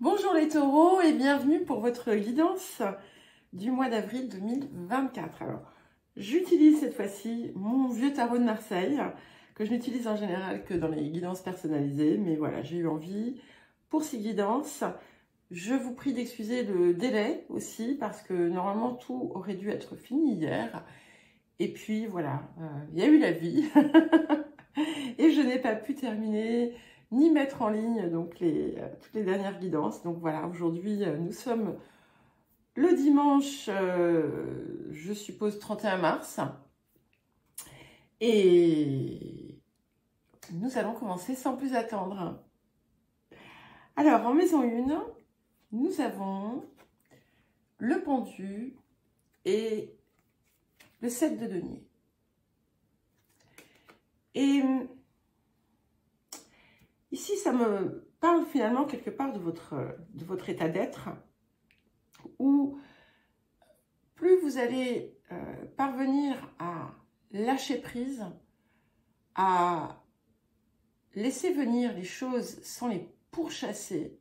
Bonjour les taureaux et bienvenue pour votre guidance du mois d'avril 2024. Alors, j'utilise cette fois-ci mon vieux tarot de Marseille, que je n'utilise en général que dans les guidances personnalisées, mais voilà, j'ai eu envie pour ces guidances. Je vous prie d'excuser le délai aussi, parce que normalement tout aurait dû être fini hier. Et puis voilà, il y a eu la vie et je n'ai pas pu terminer ni mettre en ligne donc toutes les dernières guidances. Donc voilà, aujourd'hui nous sommes le dimanche, je suppose 31 mars. Et nous allons commencer sans plus attendre. Alors en maison 1, nous avons le pendu et le 7 de denier. Et ici, ça me parle finalement quelque part de votre état d'être, où plus vous allez parvenir à lâcher prise, à laisser venir les choses sans les pourchasser,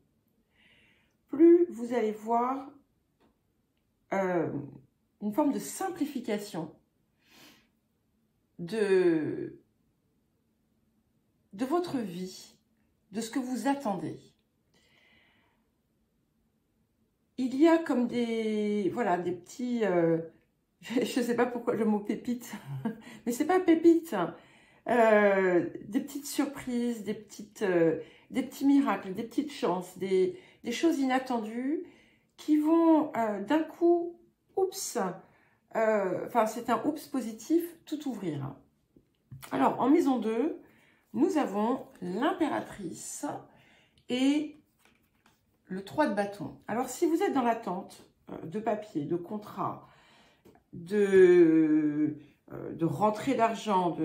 plus vous allez voir une forme de simplification de votre vie, de ce que vous attendez. Il y a comme des petits, je ne sais pas pourquoi le mot pépite, mais c'est pas pépite, des petites surprises, des petits miracles, des petites chances, des choses inattendues qui vont d'un coup, oups, c'est un oups positif, tout ouvrir. Alors en maison 2, nous avons l'impératrice et le 3 de bâton. Alors, si vous êtes dans l'attente de papier, de contrat, de rentrée d'argent,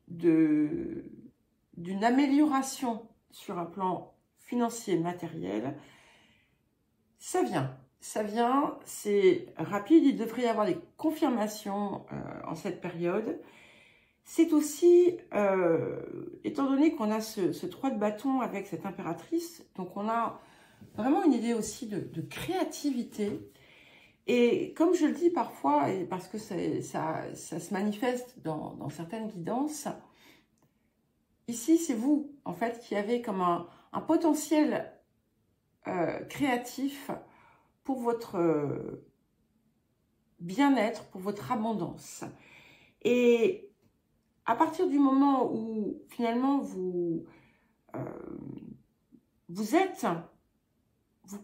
d'une amélioration sur un plan financier, matériel, ça vient. Ça vient, c'est rapide, il devrait y avoir des confirmations en cette période. C'est aussi, étant donné qu'on a ce 3 de bâton avec cette impératrice, donc on a vraiment une idée aussi de créativité. Et comme je le dis parfois, et parce que ça se manifeste dans certaines guidances, ici c'est vous, en fait, qui avez comme un potentiel créatif pour votre bien-être, pour votre abondance. Et à partir du moment où finalement vous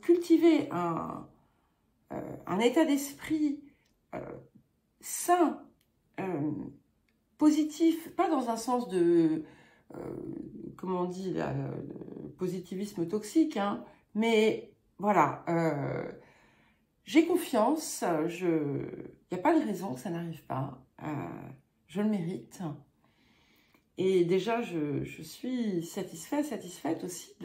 cultivez un état d'esprit sain, positif, pas dans un sens de, comment on dit, là, positivisme toxique, hein, mais voilà, j'ai confiance, il n'y a pas de raison que ça n'arrive pas, je le mérite. Et déjà, je suis satisfaite aussi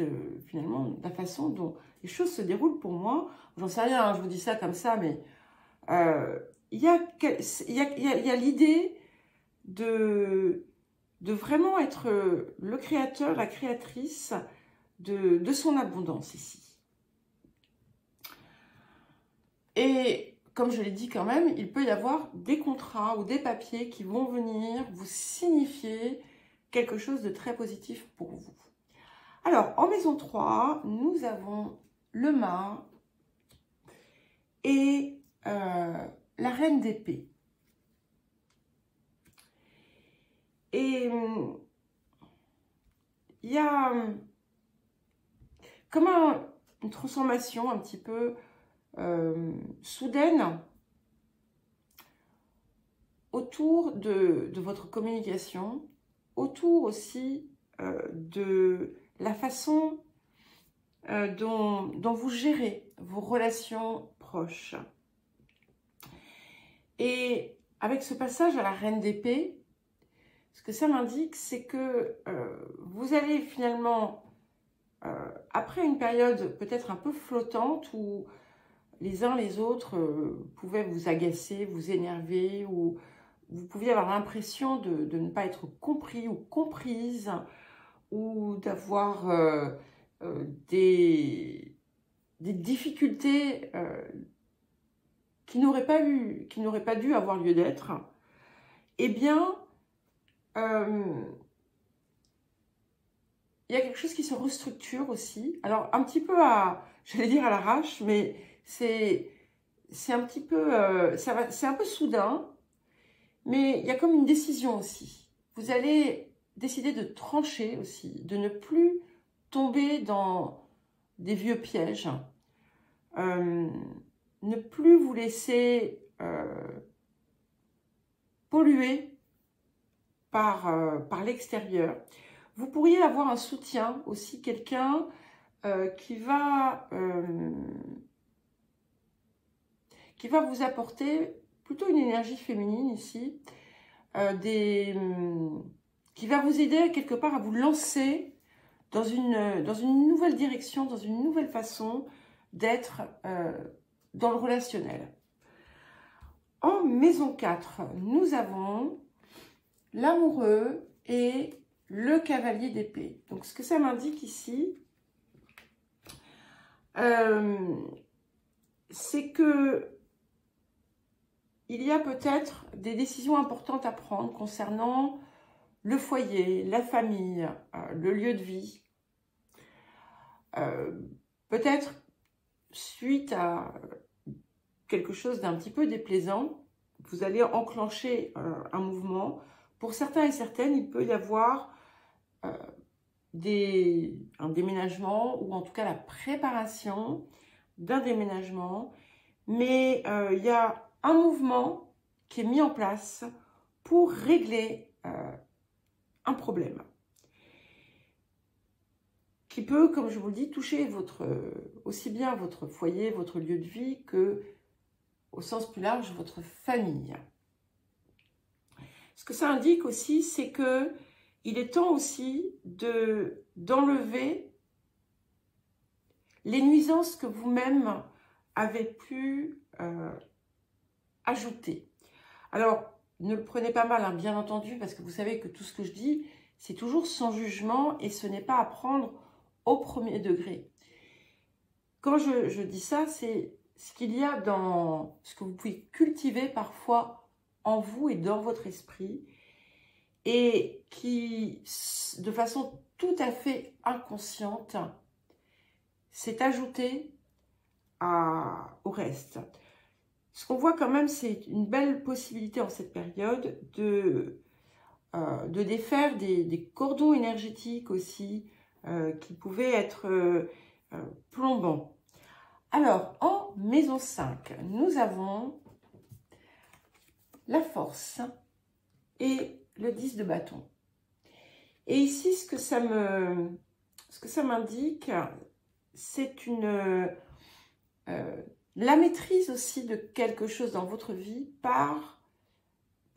finalement de la façon dont les choses se déroulent pour moi. J'en sais rien, hein, je vous dis ça comme ça, mais il y a l'idée de vraiment être le créateur, la créatrice de son abondance ici. Et comme je l'ai dit quand même, il peut y avoir des contrats ou des papiers qui vont venir vous signifier quelque chose de très positif pour vous. Alors, en maison 3, nous avons le mât et la reine d'épée. Et il y a comme une transformation un petit peu soudaine autour de votre communication, autour aussi de la façon dont vous gérez vos relations proches. Et avec ce passage à la reine d'épée, ce que ça m'indique, c'est que vous allez finalement, après une période peut-être un peu flottante où les uns les autres pouvaient vous agacer, vous énerver, ou vous pouviez avoir l'impression de ne pas être compris ou comprise, ou d'avoir des difficultés qui n'auraient pas dû avoir lieu d'être, eh bien, il y a quelque chose qui se restructure aussi. Alors, un petit peu j'allais dire à l'arrache, mais c'est un petit peu, c'est un peu soudain, mais il y a comme une décision aussi. Vous allez décider de trancher aussi, de ne plus tomber dans des vieux pièges, ne plus vous laisser polluer par l'extérieur. Vous pourriez avoir un soutien aussi, quelqu'un qui va vous apporter plutôt une énergie féminine ici, qui va vous aider quelque part à vous lancer dans une nouvelle direction, dans une nouvelle façon d'être dans le relationnel. En maison 4, nous avons l'amoureux et le cavalier d'épée. Donc, ce que ça m'indique ici, c'est que il y a peut-être des décisions importantes à prendre concernant le foyer, la famille, le lieu de vie. Peut-être suite à quelque chose d'un petit peu déplaisant, vous allez enclencher un mouvement. Pour certains et certaines, il peut y avoir un déménagement ou en tout cas la préparation d'un déménagement. Mais il y a un mouvement qui est mis en place pour régler un problème qui peut, comme je vous le dis, toucher aussi bien votre foyer, votre lieu de vie que, au sens plus large, votre famille. Ce que ça indique aussi, c'est que il est temps aussi d'enlever les nuisances que vous-même avez pu ajouter. Alors, ne le prenez pas mal, hein, bien entendu, parce que vous savez que tout ce que je dis, c'est toujours sans jugement et ce n'est pas à prendre au premier degré. Quand je dis ça, c'est ce qu'il y a dans ce que vous pouvez cultiver parfois en vous et dans votre esprit et qui, de façon tout à fait inconsciente, s'est ajouté au reste. Ce qu'on voit quand même, c'est une belle possibilité en cette période de défaire des cordons énergétiques aussi qui pouvaient être plombants. Alors, en maison 5, nous avons la force et le 10 de bâton. Et ici, ce que ça m'indique, c'est la maîtrise aussi de quelque chose dans votre vie par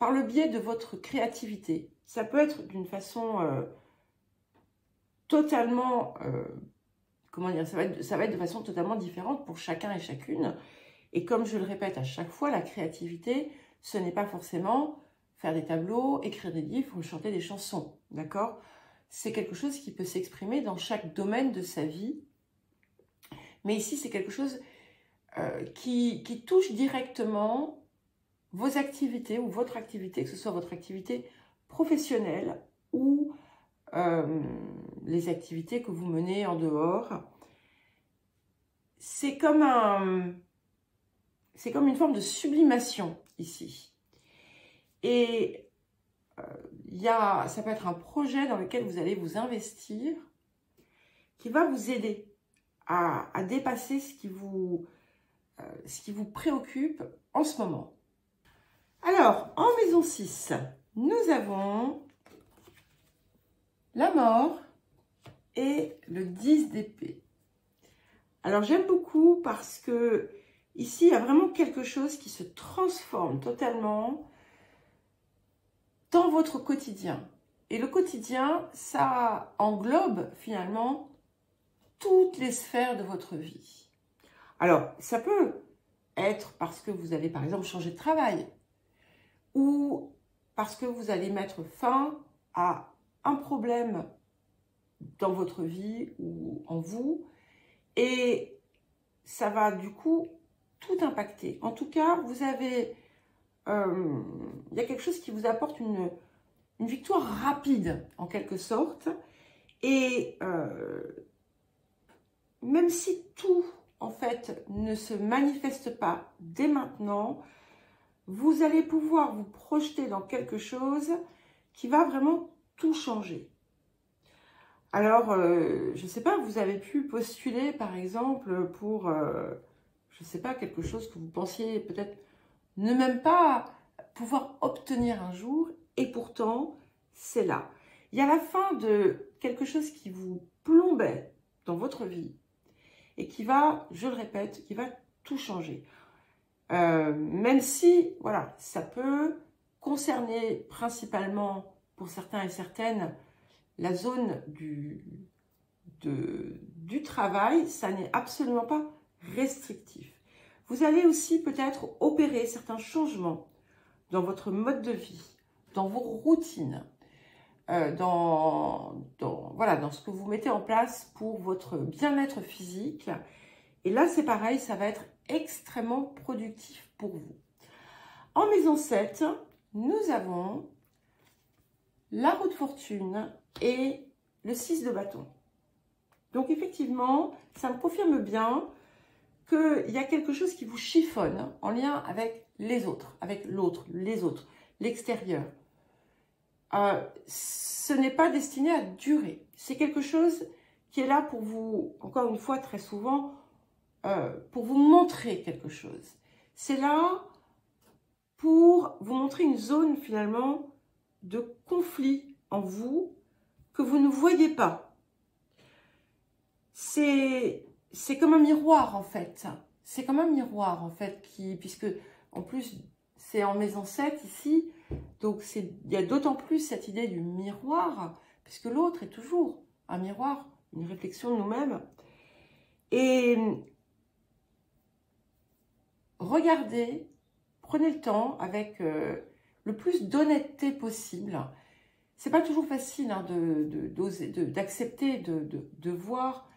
le biais de votre créativité. Ça peut être d'une façon totalement, comment dire, ça va être de façon totalement différente pour chacun et chacune. Et comme je le répète à chaque fois, la créativité, ce n'est pas forcément faire des tableaux, écrire des livres ou chanter des chansons, d'accord? C'est quelque chose qui peut s'exprimer dans chaque domaine de sa vie. Mais ici, c'est quelque chose qui touche directement vos activités ou votre activité, que ce soit votre activité professionnelle ou les activités que vous menez en dehors. C'est comme une forme de sublimation ici. Et ça peut être un projet dans lequel vous allez vous investir qui va vous aider à dépasser ce qui vous préoccupe en ce moment. Alors, en maison 6, nous avons la mort et le 10 d'épée. Alors, j'aime beaucoup parce que ici, il y a vraiment quelque chose qui se transforme totalement dans votre quotidien. Et le quotidien, ça englobe finalement toutes les sphères de votre vie. Alors, ça peut être parce que vous allez par exemple changer de travail ou parce que vous allez mettre fin à un problème dans votre vie ou en vous. Et ça va du coup tout impacter. En tout cas, vous avez... il y a quelque chose qui vous apporte une victoire rapide, en quelque sorte. Et même si tout, en fait, ne se manifeste pas dès maintenant, vous allez pouvoir vous projeter dans quelque chose qui va vraiment tout changer. Alors, je ne sais pas, vous avez pu postuler, par exemple, pour, je ne sais pas, quelque chose que vous pensiez peut-être ne même pas pouvoir obtenir un jour, et pourtant, c'est là. Il y a la fin de quelque chose qui vous plombait dans votre vie, et qui va, je le répète, qui va tout changer. Même si, voilà, ça peut concerner principalement, pour certains et certaines, la zone du travail, ça n'est absolument pas restrictif. Vous allez aussi peut-être opérer certains changements dans votre mode de vie, dans vos routines, voilà, dans ce que vous mettez en place pour votre bien-être physique. Et là, c'est pareil, ça va être extrêmement productif pour vous. En maison 7, nous avons la roue de fortune et le 6 de bâton. Donc effectivement, ça me confirme bien qu'il y a quelque chose qui vous chiffonne en lien avec les autres, avec l'autre, les autres, l'extérieur. Ce n'est pas destiné à durer. C'est quelque chose qui est là pour vous, encore une fois, très souvent, pour vous montrer quelque chose. C'est là pour vous montrer une zone finalement de conflit en vous que vous ne voyez pas. C'est comme un miroir en fait. C'est comme un miroir en fait, puisque en plus c'est en maison 7 ici, donc il y a d'autant plus cette idée du miroir, puisque l'autre est toujours un miroir, une réflexion de nous-mêmes. Et regardez, prenez le temps avec le plus d'honnêteté possible. C'est pas toujours facile hein, d'accepter, de voir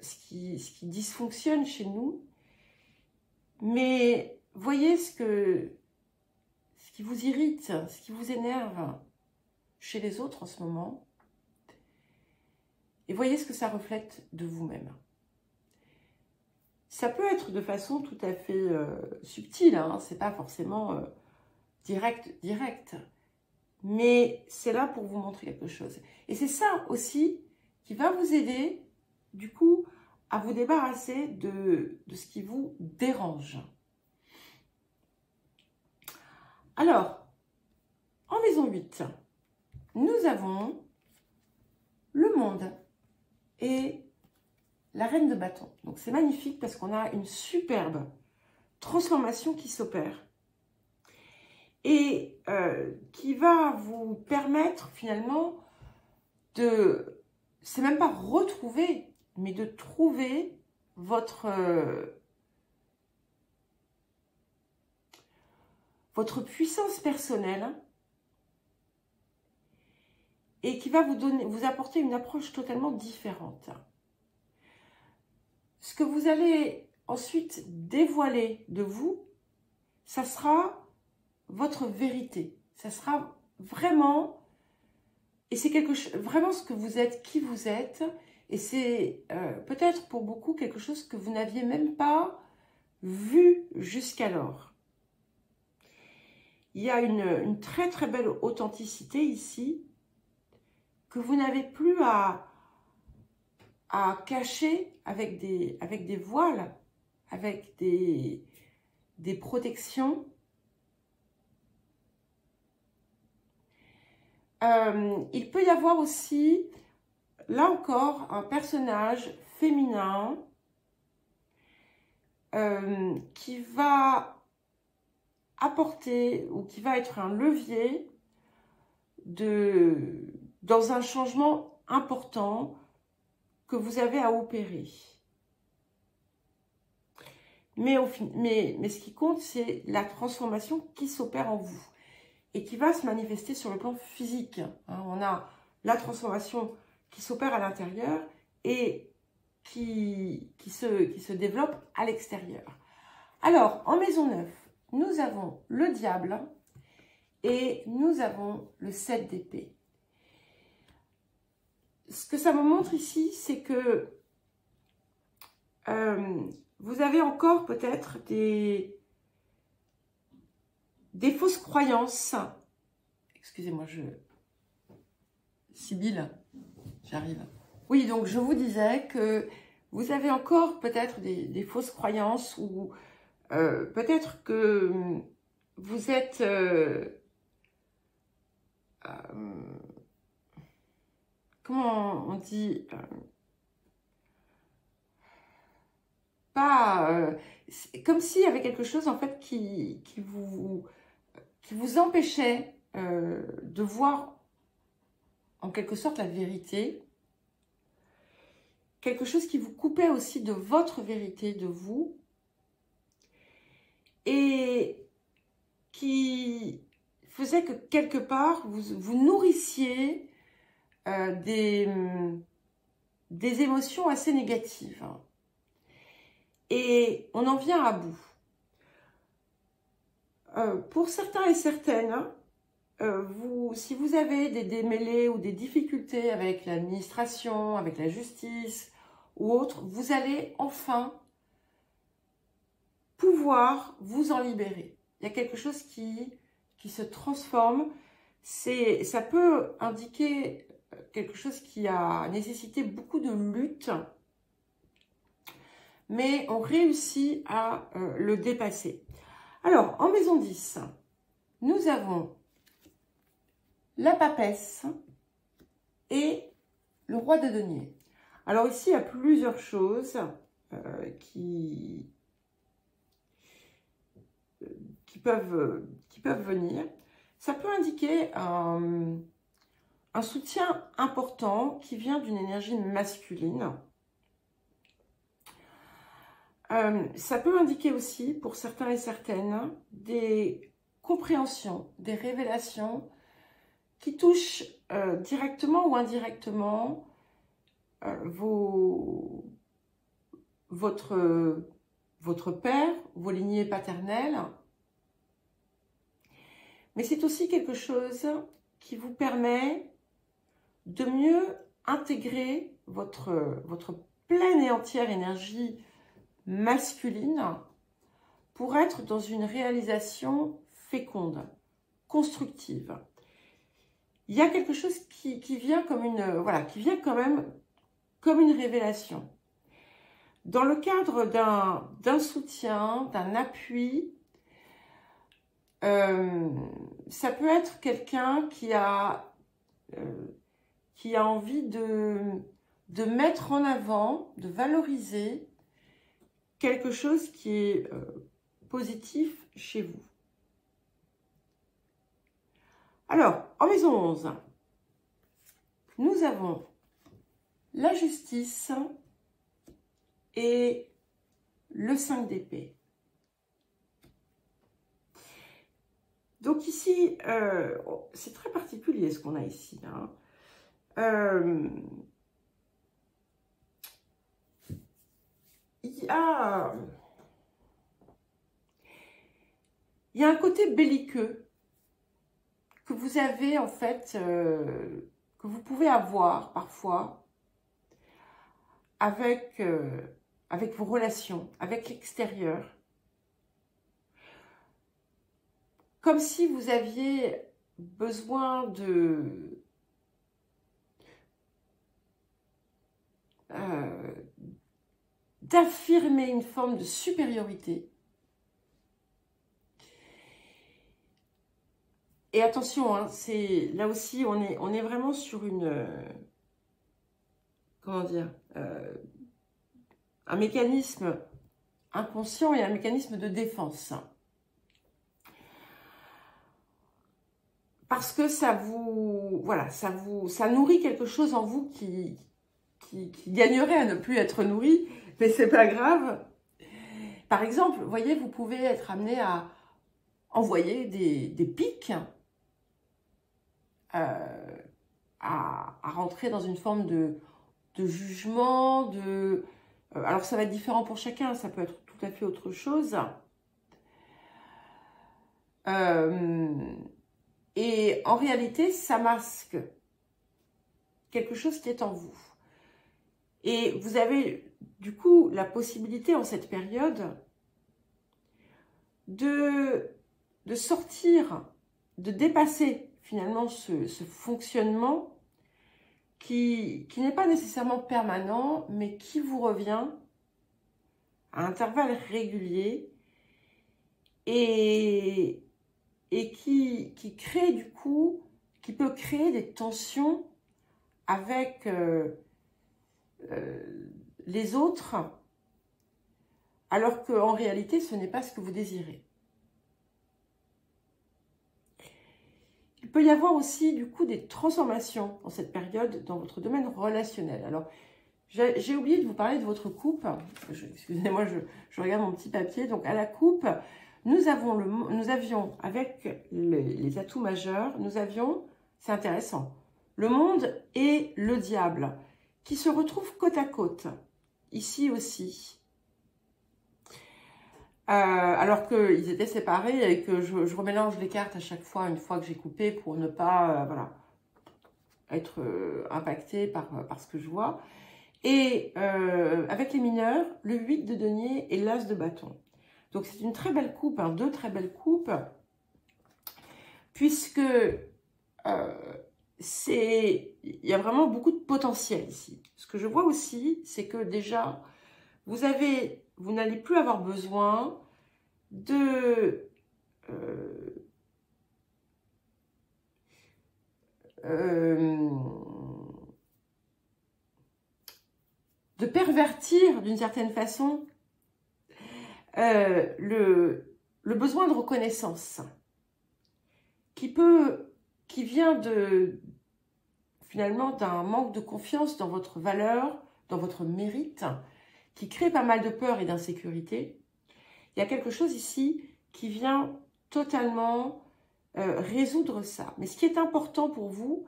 ce qui dysfonctionne chez nous. Mais voyez ce qui vous irrite, ce qui vous énerve chez les autres en ce moment. Et voyez ce que ça reflète de vous-même. Ça peut être de façon tout à fait subtile, hein, c'est pas forcément direct. Mais c'est là pour vous montrer quelque chose. Et c'est ça aussi qui va vous aider, du coup, à vous débarrasser de ce qui vous dérange. Alors, en maison 8, nous avons le monde et la reine de bâton. Donc c'est magnifique parce qu'on a une superbe transformation qui s'opère et qui va vous permettre finalement de, c'est même pas retrouver, mais de trouver votre puissance personnelle et qui va vous apporter une approche totalement différente. Ce que vous allez ensuite dévoiler de vous, ça sera votre vérité. Ça sera vraiment, et c'est vraiment ce que vous êtes, qui vous êtes, et c'est peut-être pour beaucoup quelque chose que vous n'aviez même pas vu jusqu'alors. Il y a une très très belle authenticité ici, que vous n'avez plus à cacher avec des voiles, avec des protections. Il peut y avoir aussi, là encore, un personnage féminin qui va apporter ou qui va être un levier dans un changement important que vous avez à opérer. Mais ce qui compte, c'est la transformation qui s'opère en vous et qui va se manifester sur le plan physique. On a la transformation qui s'opère à l'intérieur et qui se développe à l'extérieur. Alors, en maison 9, nous avons le diable et nous avons le 7 d'épée. Ce que ça me montre ici, c'est que vous avez encore peut-être des fausses croyances. Excusez-moi, Sibylle, j'arrive. Oui, donc je vous disais que vous avez encore peut-être des fausses croyances ou peut-être que vous êtes comment on dit pas comme s'il y avait quelque chose en fait qui vous empêchait de voir en quelque sorte la vérité, quelque chose qui vous coupait aussi de votre vérité, de vous, et qui faisait que quelque part vous nourrissiez des émotions assez négatives. Et on en vient à bout. Pour certains et certaines, si vous avez des démêlés ou des difficultés avec l'administration, avec la justice ou autre, vous allez enfin pouvoir vous en libérer. Il y a quelque chose qui se transforme. Ça peut indiquer quelque chose qui a nécessité beaucoup de lutte, mais on réussit à le dépasser. Alors, en maison 10, nous avons la papesse et le roi de denier. Alors ici, il y a plusieurs choses qui peuvent venir. Ça peut indiquer un soutien important qui vient d'une énergie masculine. Ça peut indiquer aussi, pour certains et certaines, des compréhensions, des révélations qui touchent directement ou indirectement votre père, vos lignées paternelles. Mais c'est aussi quelque chose qui vous permet de mieux intégrer votre pleine et entière énergie masculine pour être dans une réalisation féconde, constructive. Il y a quelque chose qui vient comme qui vient quand même comme une révélation. Dans le cadre d'un soutien, d'un appui, ça peut être quelqu'un qui a envie de mettre en avant, de valoriser quelque chose qui est positif chez vous. Alors, en maison 11, nous avons la justice et le 5 d'épée. Donc ici, c'est très particulier ce qu'on a ici. Hein. Il y a un côté belliqueux que vous avez en fait, que vous pouvez avoir parfois avec vos relations, avec l'extérieur. Comme si vous aviez besoin d'affirmer une forme de supériorité. Et attention, hein, là aussi, on est vraiment sur une... comment dire, un mécanisme inconscient et un mécanisme de défense. Parce que ça nourrit quelque chose en vous qui gagnerait à ne plus être nourri, mais c'est pas grave. Par exemple, vous voyez, vous pouvez être amené à envoyer des pics à à rentrer dans une forme de jugement, alors ça va être différent pour chacun, ça peut être tout à fait autre chose. Et en réalité, ça masque quelque chose qui est en vous. Et vous avez du coup la possibilité en cette période de sortir, de dépasser finalement ce fonctionnement qui n'est pas nécessairement permanent, mais qui vous revient à intervalles réguliers et qui crée du coup, qui peut créer des tensions avec les autres, alors qu'en réalité, ce n'est pas ce que vous désirez. Il peut y avoir aussi du coup des transformations en cette période dans votre domaine relationnel. Alors, j'ai oublié de vous parler de votre coupe. Excusez-moi, je regarde mon petit papier. Donc, à la coupe, nous avions avec les atouts majeurs, nous avions, c'est intéressant, le monde et le diable qui se retrouvent côte à côte, ici aussi. Alors qu'ils étaient séparés et que je remélange les cartes à chaque fois, une fois que j'ai coupé, pour ne pas voilà, être impacté par ce que je vois. Et avec les mineurs, le 8 de denier et l'as de bâton. Donc c'est une très belle coupe, hein, deux très belles coupes, puisque il y a vraiment beaucoup de potentiel ici. Ce que je vois aussi, c'est que déjà, vous n'allez plus avoir besoin de pervertir d'une certaine façon le besoin de reconnaissance qui vient finalement d'un manque de confiance dans votre valeur, dans votre mérite, qui crée pas mal de peur et d'insécurité. Il y a quelque chose ici qui vient totalement résoudre ça. Mais ce qui est important pour vous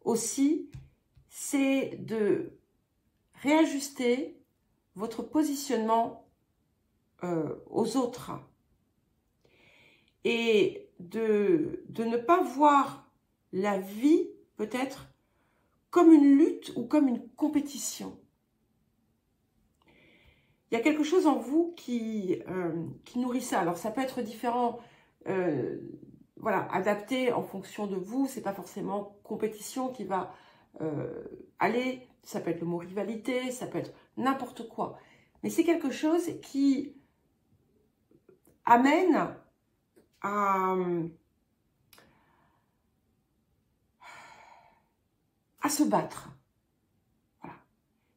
aussi, c'est de réajuster votre positionnement aux autres et de ne pas voir la vie peut-être comme une lutte ou comme une compétition. Il y a quelque chose en vous qui nourrit ça. Alors ça peut être différent, voilà, adapté en fonction de vous. C'est pas forcément compétition qui va aller. Ça peut être le mot rivalité, ça peut être n'importe quoi. Mais c'est quelque chose qui amène à se battre. Voilà.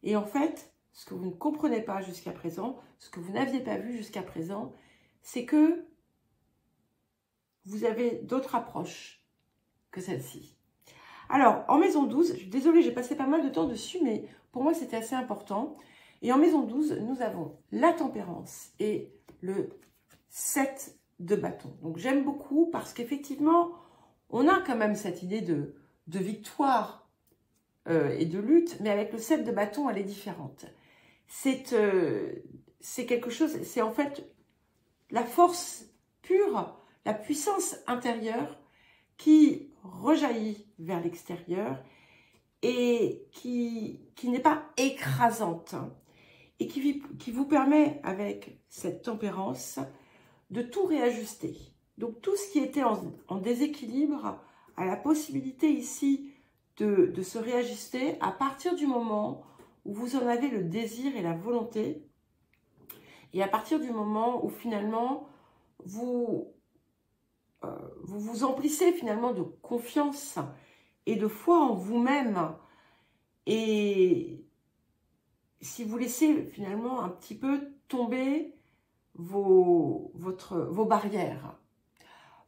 Et en fait, ce que vous ne comprenez pas jusqu'à présent, ce que vous n'aviez pas vu jusqu'à présent, c'est que vous avez d'autres approches que celle-ci. Alors, en maison 12, je suis désolée, j'ai passé pas mal de temps dessus, mais pour moi, c'était assez important. Et en maison 12, nous avons la tempérance et le 7 de bâton. Donc, j'aime beaucoup parce qu'effectivement, on a quand même cette idée de victoire et de lutte, mais avec le 7 de bâton, elle est différente. C'est quelque chose, c'est en fait la force pure, la puissance intérieure qui rejaillit vers l'extérieur et qui n'est pas écrasante et qui vous permet, avec cette tempérance, de tout réajuster. Donc tout ce qui était en déséquilibre a la possibilité ici de se réajuster à partir du moment où vous en avez le désir et la volonté, et à partir du moment où finalement vous vous emplissez finalement de confiance et de foi en vous-même, et si vous laissez finalement un petit peu tomber vos barrières.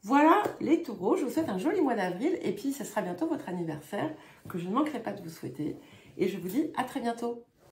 Voilà les taureaux, je vous souhaite un joli mois d'avril, et puis ce sera bientôt votre anniversaire que je ne manquerai pas de vous souhaiter, et je vous dis à très bientôt.